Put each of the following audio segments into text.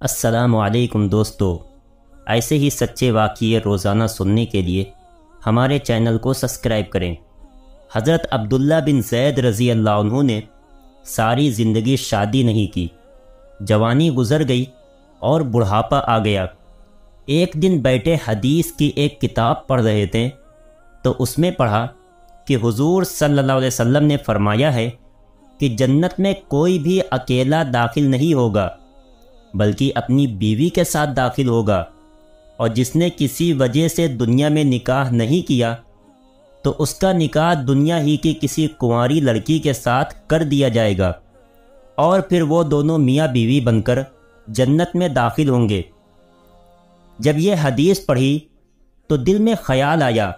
السلام علیکم دوستو، ایسے ہی سچے واقعے روزانہ سننے کے لیے ہمارے چینل کو سبسکرائب کریں۔ حضرت عبداللہ بن زید رضی اللہ عنہ نے ساری زندگی شادی نہیں کی، جوانی گزر گئی اور بڑھاپا آ گیا۔ ایک دن بیٹھے حدیث کی ایک کتاب پڑھ رہے تھے تو اس میں پڑھا کہ حضور صلی اللہ علیہ وسلم نے فرمایا ہے کہ جنت میں کوئی بھی اکیلا داخل نہیں ہوگا بلکہ اپنی بیوی کے ساتھ داخل ہوگا، اور جس نے کسی وجہ سے دنیا میں نکاح نہیں کیا تو اس کا نکاح دنیا ہی کی کسی کنواری لڑکی کے ساتھ کر دیا جائے گا، اور پھر وہ دونوں میاں بیوی بن کر جنت میں داخل ہوں گے۔ جب یہ حدیث پڑھی تو دل میں خیال آیا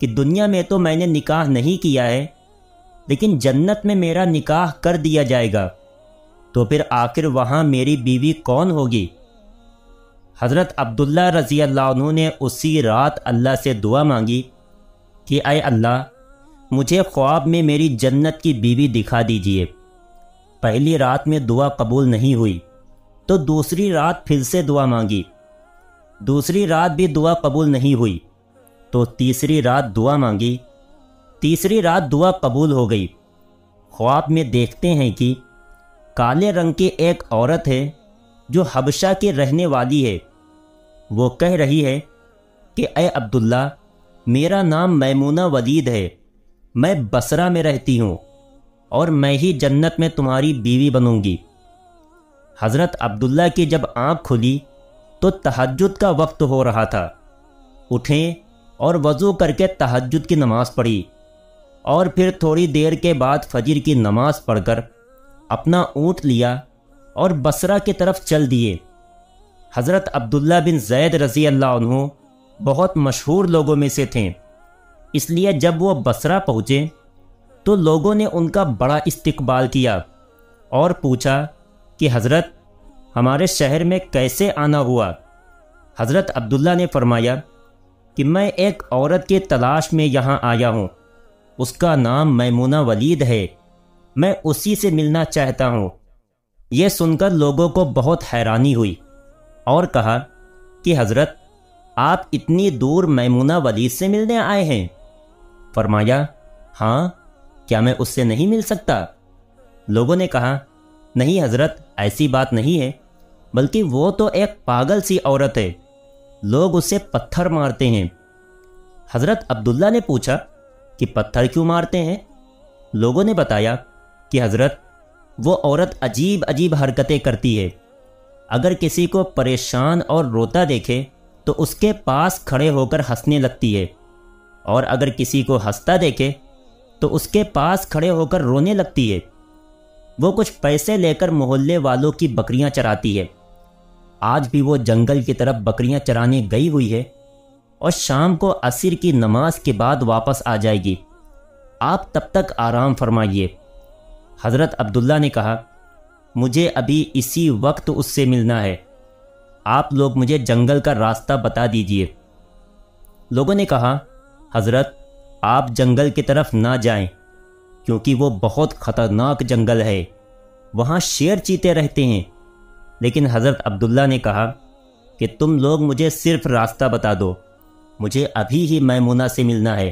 کہ دنیا میں تو میں نے نکاح نہیں کیا ہے، لیکن جنت میں میرا نکاح کر دیا جائے گا، تو پھر آخر وہاں میری بیوی کون ہوگی؟ حضرت عبداللہ رضی اللہ عنہ نے اسی رات اللہ سے دعا مانگی کہ اے اللہ، مجھے خواب میں میری جنت کی بیوی دکھا دیجئے۔ پہلی رات میں دعا قبول نہیں ہوئی تو دوسری رات پھر سے دعا مانگی، دوسری رات بھی دعا قبول نہیں ہوئی تو تیسری رات دعا مانگی، تیسری رات دعا قبول ہو گئی۔ خواب میں دیکھتے ہیں کہ کالے رنگ کی ایک عورت ہے جو حبشہ کی رہنے والی ہے۔ وہ کہہ رہی ہے کہ اے عبداللہ، میرا نام میمونہ ولید ہے، میں بصرہ میں رہتی ہوں اور میں ہی جنت میں تمہاری بیوی بنوں گی۔ حضرت عبداللہ کی جب آنکھ کھلی تو تہجد کا وقت ہو رہا تھا۔ اٹھیں اور وضو کر کے تہجد کی نماز پڑھی، اور پھر تھوڑی دیر کے بعد فجر کی نماز پڑھ کر اپنا اونٹ لیا اور بصرہ کی طرف چل دیے۔ حضرت عبداللہ بن زید رضی اللہ عنہ بہت مشہور لوگوں میں سے تھے، اس لیے جب وہ بصرہ پہنچے تو لوگوں نے ان کا بڑا استقبال کیا اور پوچھا کہ حضرت، ہمارے شہر میں کیسے آنا ہوا؟ حضرت عبداللہ نے فرمایا کہ میں ایک عورت کی تلاش میں یہاں آیا ہوں، اس کا نام میمونہ ولید ہے، میں اسی سے ملنا چاہتا ہوں۔ یہ سن کر لوگوں کو بہت حیرانی ہوئی اور کہا کہ حضرت، آپ اتنی دور میمونہ ولید سے ملنے آئے ہیں؟ فرمایا ہاں، کیا میں اس سے نہیں مل سکتا؟ لوگوں نے کہا نہیں حضرت، ایسی بات نہیں ہے، بلکہ وہ تو ایک پاگل سی عورت ہے، لوگ اسے پتھر مارتے ہیں۔ حضرت عبداللہ نے پوچھا کہ پتھر کیوں مارتے ہیں؟ لوگوں نے بتایا کہ حضرت، وہ عورت عجیب عجیب حرکتیں کرتی ہے، اگر کسی کو پریشان اور روتا دیکھے تو اس کے پاس کھڑے ہو کر ہنسنے لگتی ہے، اور اگر کسی کو ہنستا دیکھے تو اس کے پاس کھڑے ہو کر رونے لگتی ہے۔ وہ کچھ پیسے لے کر محلے والوں کی بکریاں چراتی ہے، آج بھی وہ جنگل کی طرف بکریاں چرانے گئی ہوئی ہے اور شام کو عصر کی نماز کے بعد واپس آ جائے گی، آپ تب تک آرام فرمائیے۔ حضرت عبداللہ نے کہا مجھے ابھی اسی وقت اس سے ملنا ہے، آپ لوگ مجھے جنگل کا راستہ بتا دیجئے۔ لوگوں نے کہا حضرت، آپ جنگل کی طرف نہ جائیں، کیونکہ وہ بہت خطرناک جنگل ہے، وہاں شیر چیتے رہتے ہیں۔ لیکن حضرت عبداللہ نے کہا کہ تم لوگ مجھے صرف راستہ بتا دو، مجھے ابھی ہی میمونہ سے ملنا ہے۔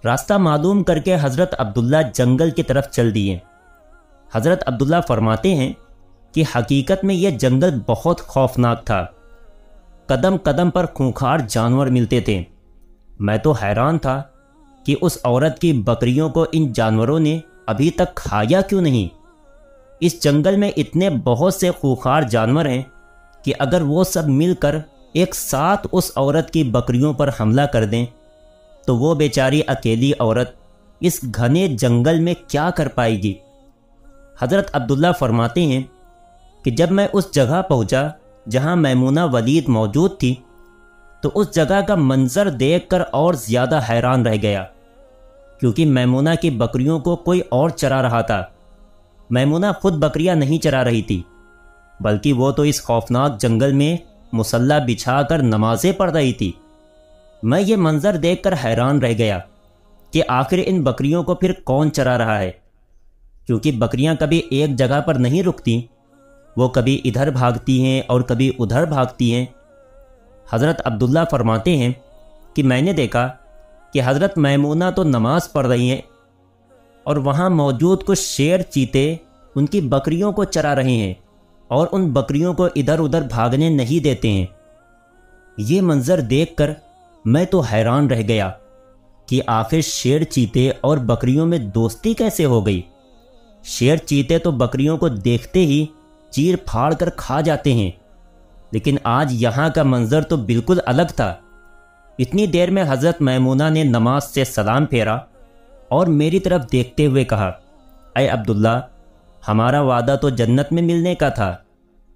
راستہ معلوم کر کے حضرت عبداللہ جنگل کی طرف چل دیے۔ حضرت عبداللہ فرماتے ہیں کہ حقیقت میں یہ جنگل بہت خوفناک تھا، قدم قدم پر خونخوار جانور ملتے تھے۔ میں تو حیران تھا کہ اس عورت کی بکریوں کو ان جانوروں نے ابھی تک کھایا کیوں نہیں۔ اس جنگل میں اتنے بہت سے خونخوار جانور ہیں کہ اگر وہ سب مل کر ایک ساتھ اس عورت کی بکریوں پر حملہ کر دیں تو وہ بیچاری اکیلی عورت اس گھنے جنگل میں کیا کر پائے گی۔ حضرت عبداللہ فرماتے ہیں کہ جب میں اس جگہ پہنچا جہاں میمونہ ولید موجود تھی تو اس جگہ کا منظر دیکھ کر اور زیادہ حیران رہ گیا، کیونکہ میمونہ کی بکریوں کو کوئی اور چرا رہا تھا۔ میمونہ خود بکریاں نہیں چرا رہی تھی، بلکہ وہ تو اس خوفناک جنگل میں مصلی بچھا کر نمازیں پڑھ رہی تھی۔ میں یہ منظر دیکھ کر حیران رہ گیا کہ آخر ان بکریوں کو پھر کون چرا رہا ہے، کیونکہ بکریاں کبھی ایک جگہ پر نہیں رکتی، وہ کبھی ادھر بھاگتی ہیں اور کبھی ادھر بھاگتی ہیں۔ حضرت عبداللہ فرماتے ہیں کہ میں نے دیکھا کہ حضرت میمونہ تو نماز پڑھ رہی ہیں اور وہاں موجود کچھ شیر چیتے ان کی بکریوں کو چرا رہے ہیں اور ان بکریوں کو ادھر ادھر بھاگنے نہیں دیتے ہیں۔ یہ منظر دیکھ کر میں تو حیران رہ گیا کہ آخر شیر چیتے اور بکریوں میں دوستی کیسے ہو گئی۔ شیر چیتے تو بکریوں کو دیکھتے ہی چیر پھاڑ کر کھا جاتے ہیں، لیکن آج یہاں کا منظر تو بالکل الگ تھا۔ اتنی دیر میں حضرت میمونہ نے نماز سے سلام پھیرا اور میری طرف دیکھتے ہوئے کہا، اے عبداللہ، ہمارا وعدہ تو جنت میں ملنے کا تھا،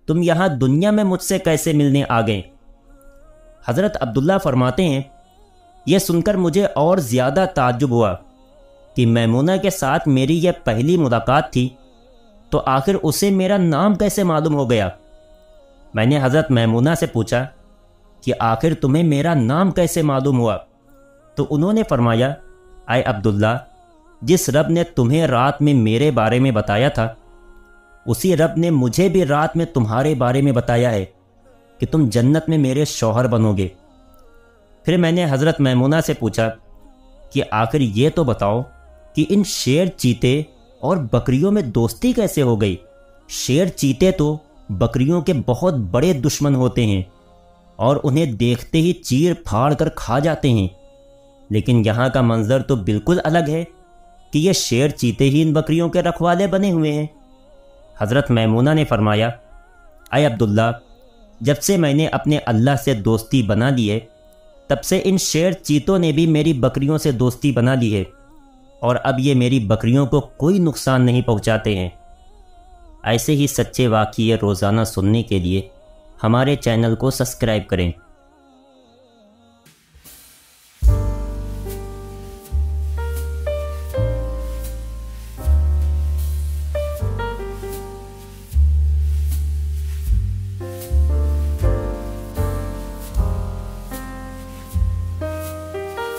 تم یہاں دنیا میں مجھ سے کیسے ملنے آ گئے؟ حضرت عبداللہ فرماتے ہیں، یہ سن کر مجھے اور زیادہ تعجب ہوا کہ میمونہ کے ساتھ میری یہ پہلی ملاقات تھی، تو آخر اسے میرا نام کیسے معلوم ہو گیا؟ میں نے حضرت میمونہ سے پوچھا کہ آخر تمہیں میرا نام کیسے معلوم ہوا؟ تو انہوں نے فرمایا، اے عبداللہ، جس رب نے تمہیں رات میں میرے بارے میں بتایا تھا، اسی رب نے مجھے بھی رات میں تمہارے بارے میں بتایا ہے کہ تم جنت میں میرے شوہر بنو گے۔ پھر میں نے حضرت میمونہ سے پوچھا کہ آخر یہ تو بتاؤ کہ ان شیر چیتے اور بکریوں میں دوستی کیسے ہو گئی؟ شیر چیتے تو بکریوں کے بہت بڑے دشمن ہوتے ہیں اور انہیں دیکھتے ہی چیر پھاڑ کر کھا جاتے ہیں، لیکن یہاں کا منظر تو بالکل الگ ہے کہ یہ شیر چیتے ہی ان بکریوں کے رکھوالے بنے ہوئے ہیں۔ حضرت میمونہ نے فرمایا، اے عبداللہ، جب سے میں نے اپنے اللہ سے دوستی بنا لی ہے، تب سے ان شیر چیتوں نے بھی میری بکریوں سے دوستی بنا لی ہے، اور اب یہ میری بکریوں کو کوئی نقصان نہیں پہنچاتے ہیں۔ ایسے ہی سچے واقعے روزانہ سننے کے لیے ہمارے چینل کو سبسکرائب کریں۔